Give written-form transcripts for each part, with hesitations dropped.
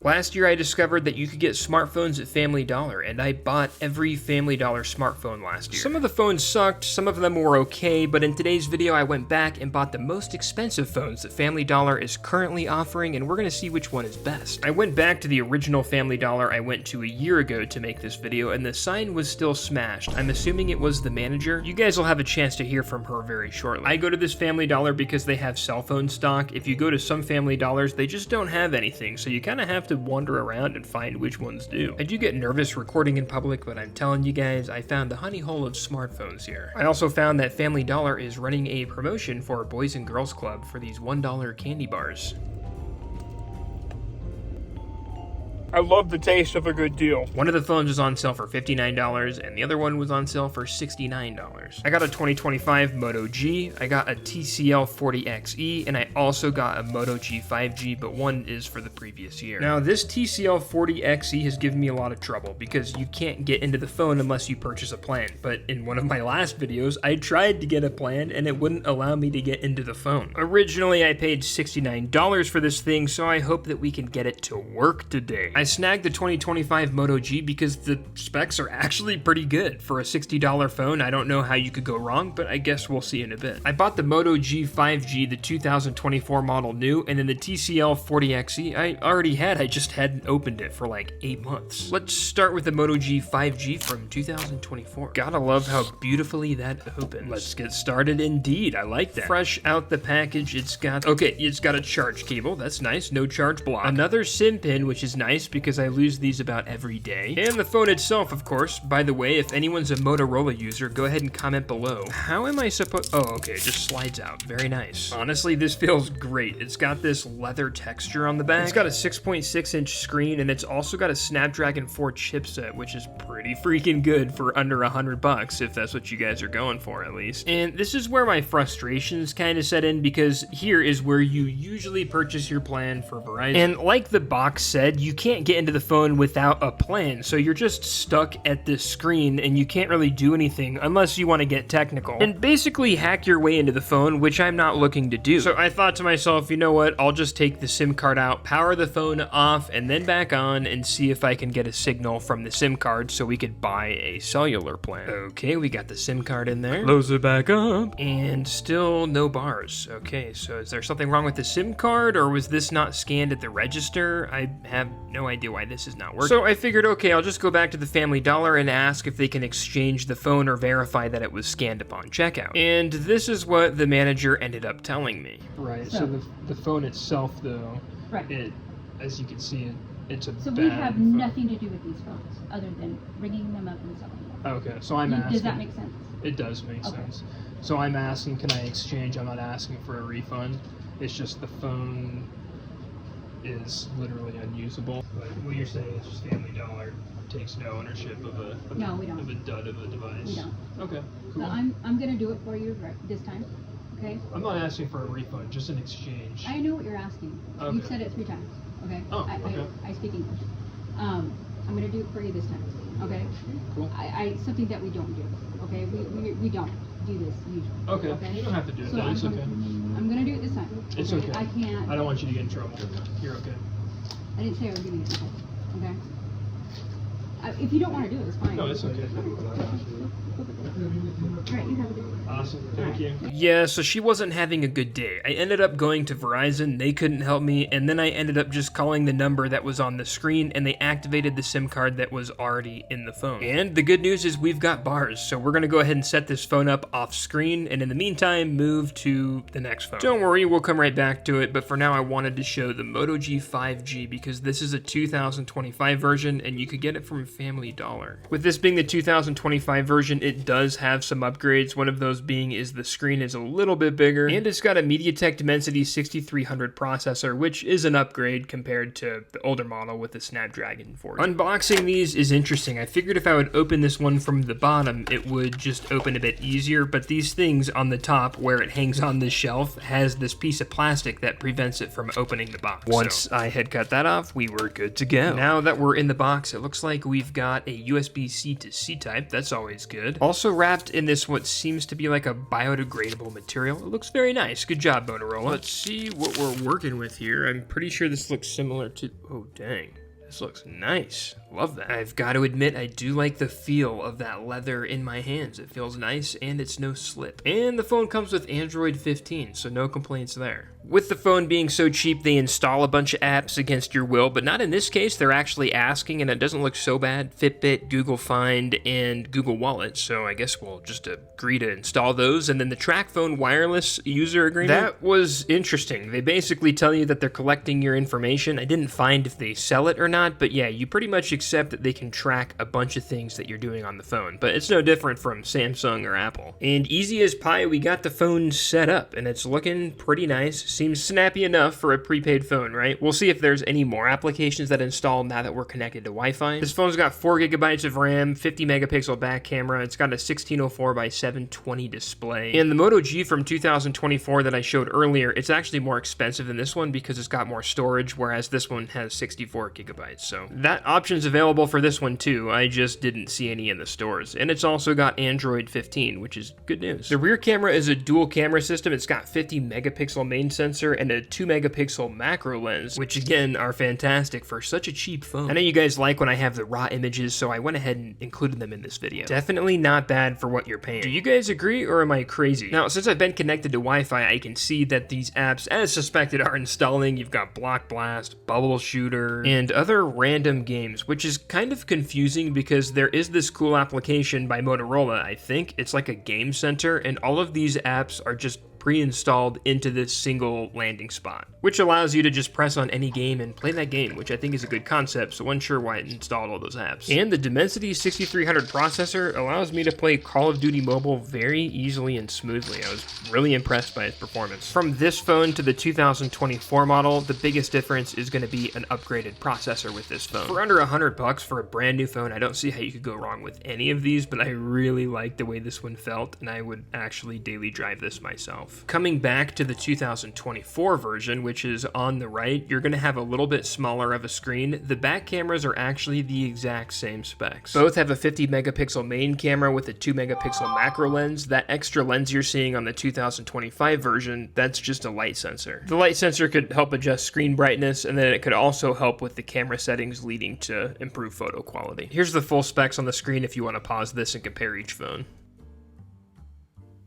Last year I discovered that you could get smartphones at Family Dollar, and I bought every Family Dollar smartphone last year. Some of the phones sucked, some of them were okay, but in today's video I went back and bought the most expensive phones that Family Dollar is currently offering, and we're gonna see which one is best. I went back to the original Family Dollar I went to a year ago to make this video, and the sign was still smashed. I'm assuming it was the manager. You guys will have a chance to hear from her very shortly. I go to this Family Dollar because they have cell phone stock. If you go to some Family Dollars, they just don't have anything, so you kind of have to wander around and find which ones do. I do get nervous recording in public, but I'm telling you guys, I found the honey hole of smartphones here. I also found that Family Dollar is running a promotion for Boys and Girls Club for these $1 candy bars. I love the taste of a good deal. One of the phones was on sale for $59, and the other one was on sale for $69. I got a 2025 Moto G, I got a TCL 40XE, and I also got a Moto G 5G, but one is for the previous year. Now, this TCL 40XE has given me a lot of trouble because you can't get into the phone unless you purchase a plan. But in one of my last videos, I tried to get a plan, and it wouldn't allow me to get into the phone. Originally, I paid $69 for this thing, so I hope that we can get it to work today. I snagged the 2025 Moto G because the specs are actually pretty good. For a $60 phone, I don't know how you could go wrong, but I guess we'll see in a bit. I bought the Moto G 5G, the 2024 model new, and then the TCL 40XE I already had, I just hadn't opened it for like 8 months. Let's start with the Moto G 5G from 2024. Gotta love how beautifully that opens. Let's get started indeed, I like that. Fresh out the package, it's got a charge cable, that's nice, no charge block. Another SIM pin, which is nice because I lose these about every day. And the phone itself, of course. By the way, if anyone's a Motorola user, go ahead and comment below. How am I supposed... Oh, okay, it just slides out. Very nice. Honestly, this feels great. It's got this leather texture on the back. It's got a 6.6-inch screen, and it's also got a Snapdragon 4 chipset, which is pretty freaking good for under $100, if that's what you guys are going for, at least. And this is where my frustrations kind of set in, because here is where you usually purchase your plan for Verizon. And like the box said, you can't get into the phone without a plan, so you're just stuck at this screen and you can't really do anything unless you want to get technical and basically hack your way into the phone, which I'm not looking to do. So I thought to myself, you know what, I'll just take the SIM card out, power the phone off, and then back on and see if I can get a signal from the SIM card so we could buy a cellular plan. Okay, we got the SIM card in there. Close it back up. And still no bars. Okay, so is there something wrong with the SIM card, or was this not scanned at the register? I have no idea why this is not working. So I figured, okay, I'll just go back to the Family Dollar and ask if they can exchange the phone or verify that it was scanned upon checkout. And this is what the manager ended up telling me. Right, so the phone itself, though, right, as you can see, it's a So we have nothing to do with these phones other than ringing them up and selling them. Okay, so I'm asking. Does that make sense? It does make sense. So I'm asking, can I exchange? I'm not asking for a refund. It's just the phone is literally unusable. But what you're saying is just Family Dollar takes no ownership of a dud of a device. We don't. Okay, cool. So I'm gonna do it for you this time. Okay. I'm not asking for a refund, just an exchange. I know what you're asking. Okay. You've said it 3 times. Okay. Oh, okay. I speak English. I'm gonna do it for you this time. Okay. Cool. Something that we don't do. Okay. We don't do this usually. Okay. You don't have to do it. So It's okay. I'm gonna do it this time. It's okay. I can't. I don't want you to get in trouble. You're okay. I didn't say I was gonna get in trouble. Okay. If you don't want to do it, it's fine. No, it's okay. Alright, you have a good day. Awesome, thank you. Yeah, so she wasn't having a good day. I ended up going to Verizon, they couldn't help me, and then I ended up just calling the number that was on the screen, and they activated the SIM card that was already in the phone. And the good news is we've got bars, so we're gonna go ahead and set this phone up off screen, and in the meantime, move to the next phone. Don't worry, we'll come right back to it, but for now I wanted to show the Moto G 5G because this is a 2025 version, and you could get it from Family Dollar. With this being the 2025 version, it does have some upgrades. One of those being is the screen is a little bit bigger, and it's got a MediaTek Dimensity 6300 processor, which is an upgrade compared to the older model with the Snapdragon 4. Unboxing these is interesting. I figured if I would open this one from the bottom, it would just open a bit easier, but these things on the top, where it hangs on this shelf, has this piece of plastic that prevents it from opening the box. Once I had cut that off, we were good to go. Now that we're in the box, it looks like we we've got a USB-C to C type. That's always good. Also wrapped in this what seems to be like a biodegradable material. It looks very nice. Good job, Motorola. Let's see what we're working with here. I'm pretty sure this looks similar to... Oh, dang. This looks nice. Love that. I've got to admit, I do like the feel of that leather in my hands. It feels nice and it's no slip. And the phone comes with Android 15, so no complaints there. With the phone being so cheap, they install a bunch of apps against your will, but not in this case. They're actually asking, and it doesn't look so bad. Fitbit, Google Find, and Google Wallet, so I guess we'll just agree to install those. And then the TrackPhone wireless user agreement. That was interesting. They basically tell you that they're collecting your information. I didn't find if they sell it or not, but yeah, you pretty much accept that they can track a bunch of things that you're doing on the phone, but it's no different from Samsung or Apple. And easy as pie, we got the phone set up, and it's looking pretty nice. Seems snappy enough for a prepaid phone, right? We'll see if there's any more applications that install now that we're connected to Wi-Fi. This phone's got 4 gigabytes of RAM, 50 megapixel back camera. It's got a 1604 by 720 display. And the Moto G from 2024 that I showed earlier, it's actually more expensive than this one because it's got more storage, whereas this one has 64 gigabytes. So that option's available for this one too. I just didn't see any in the stores. And it's also got Android 15, which is good news. The rear camera is a dual camera system. It's got 50 megapixel main sensor and a 2 megapixel macro lens, which again are fantastic for such a cheap phone. I know you guys like when I have the raw images, so I went ahead and included them in this video. Definitely not bad for what you're paying. Do you guys agree, or am I crazy? Now, since I've been connected to Wi-Fi, I can see that these apps, as suspected, are installing. You've got Block Blast, Bubble Shooter, and other random games, which is kind of confusing because there is this cool application by Motorola, I think. It's like a game center, and all of these apps are just pre-installed into this single landing spot, which allows you to just press on any game and play that game, which I think is a good concept, so unsure why it installed all those apps. And the Dimensity 6300 processor allows me to play Call of Duty Mobile very easily and smoothly. I was really impressed by its performance. From this phone to the 2024 model, the biggest difference is going to be an upgraded processor with this phone. For under $100 for a brand new phone, I don't see how you could go wrong with any of these, but I really like the way this one felt, and I would actually daily drive this myself. Coming back to the 2024 version, which is on the right, you're going to have a little bit smaller of a screen. The back cameras are actually the exact same specs. Both have a 50 megapixel main camera with a 2 megapixel macro lens. That extra lens you're seeing on the 2025 version, that's just a light sensor. The light sensor could help adjust screen brightness, and then it could also help with the camera settings leading to improved photo quality. Here's the full specs on the screen if you want to pause this and compare each phone.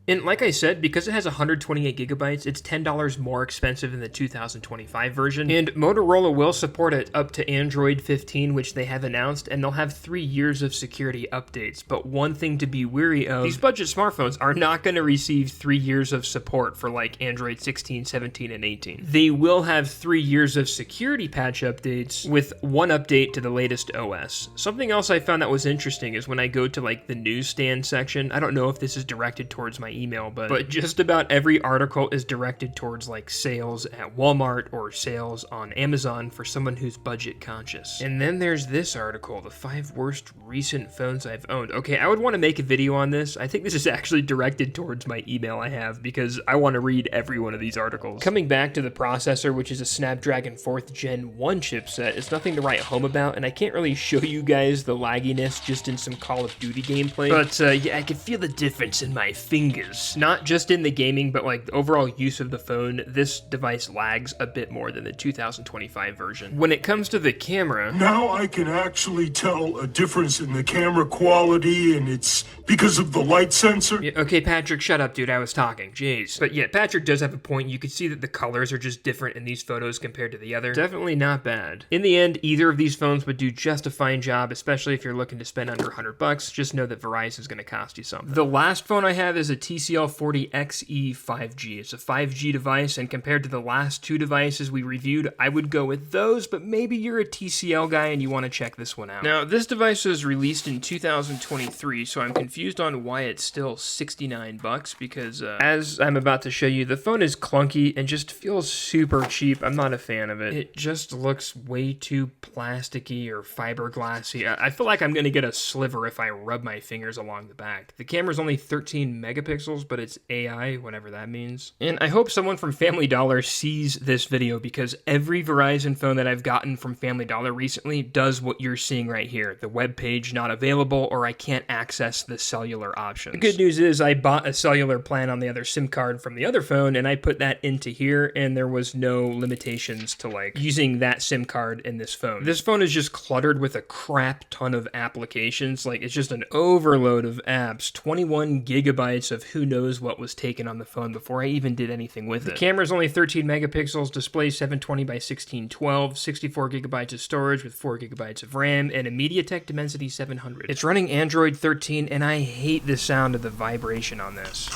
And like I said, because it has 128 gigabytes, it's $10 more expensive than the 2025 version. And Motorola will support it up to Android 15, which they have announced, and they'll have 3 years of security updates. But one thing to be wary of, these budget smartphones are not going to receive 3 years of support for like Android 16, 17, and 18. They will have 3 years of security patch updates with one update to the latest OS. Something else I found that was interesting is when I go to like the newsstand section, I don't know if this is directed towards my email, but just about every article is directed towards like sales at Walmart or sales on Amazon for someone who's budget conscious. And then there's this article, the 5 worst recent phones I've owned. Okay, I would want to make a video on this. I think this is actually directed towards my email I have because I want to read every one of these articles. Coming back to the processor, which is a Snapdragon 4th Gen 1 chipset, it's nothing to write home about, and I can't really show you guys the lagginess just in some Call of Duty gameplay, but yeah, I can feel the difference in my fingers. Not just in the gaming, but like the overall use of the phone, this device lags a bit more than the 2025 version. When it comes to the camera, now I can actually tell a difference in the camera quality, and it's because of the light sensor. Yeah, okay, Patrick, shut up, dude. I was talking. Jeez. But yeah, Patrick does have a point. You can see that the colors are just different in these photos compared to the other. Definitely not bad. In the end, either of these phones would do just a fine job, especially if you're looking to spend under $100. Just know that Verizon is going to cost you something. The last phone I have is a TCL 40XE 5G. It's a 5G device, and compared to the last 2 devices we reviewed, I would go with those, but maybe you're a TCL guy and you want to check this one out. Now, this device was released in 2023, so I'm confused on why it's still $69 because, as I'm about to show you, the phone is clunky and just feels super cheap. I'm not a fan of it. It just looks way too plasticky or fiberglassy. I feel like I'm going to get a sliver if I rub my fingers along the back. The camera's only 13 megapixels, megapixels, but it's AI, whatever that means. And I hope someone from Family Dollar sees this video, because every Verizon phone that I've gotten from Family Dollar recently does what you're seeing right here. The web page not available, or I can't access the cellular options. The good news is I bought a cellular plan on the other SIM card from the other phone, and I put that into here, and there was no limitations to like using that SIM card in this phone. This phone is just cluttered with a crap ton of applications. Like, it's just an overload of apps. 21 gigabytes of who knows what was taken on the phone before I even did anything with it. The camera is only 13 megapixels, display 720 by 1612, 64 gigabytes of storage with 4 gigabytes of RAM, and a MediaTek Dimensity 700. It's running Android 13, and I hate the sound of the vibration on this.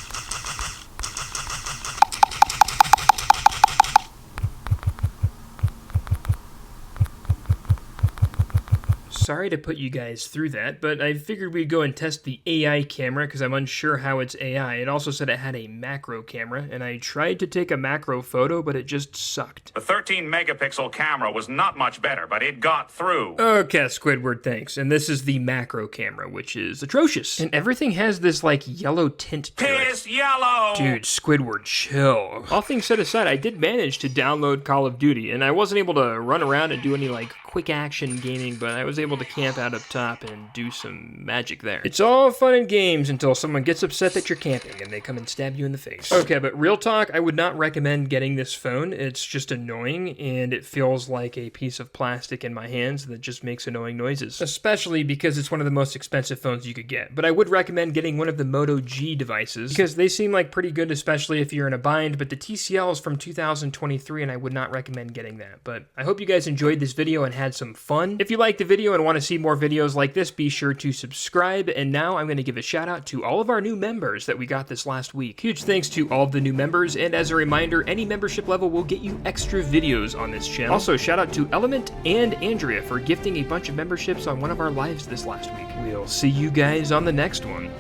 Sorry to put you guys through that, but I figured we'd go and test the AI camera because I'm unsure how it's AI. It also said it had a macro camera, and I tried to take a macro photo, but it just sucked. The 13 megapixel camera was not much better, but it got through. Okay, Squidward, thanks. And this is the macro camera, which is atrocious. And everything has this, like, yellow tint to it. Piss yellow! Dude, Squidward, chill. All things set aside, I did manage to download Call of Duty, and I wasn't able to run around and do any, like, quick action gaming, but I was able to camp out up top and do some magic there. It's all fun and games until someone gets upset that you're camping and they come and stab you in the face. Okay, but real talk, I would not recommend getting this phone. It's just annoying, and it feels like a piece of plastic in my hands that just makes annoying noises, especially because it's one of the most expensive phones you could get. But I would recommend getting one of the Moto G devices because they seem like pretty good, especially if you're in a bind, but the TCL is from 2023 and I would not recommend getting that. But I hope you guys enjoyed this video and had some fun. If you liked the video and want to see more videos like this, be sure to subscribe. And now I'm going to give a shout out to all of our new members that we got this last week. Huge thanks to all of the new members, and as a reminder, any membership level will get you extra videos on this channel. Also, shout out to Element and Andrea for gifting a bunch of memberships on one of our lives this last week. We'll see you guys on the next one.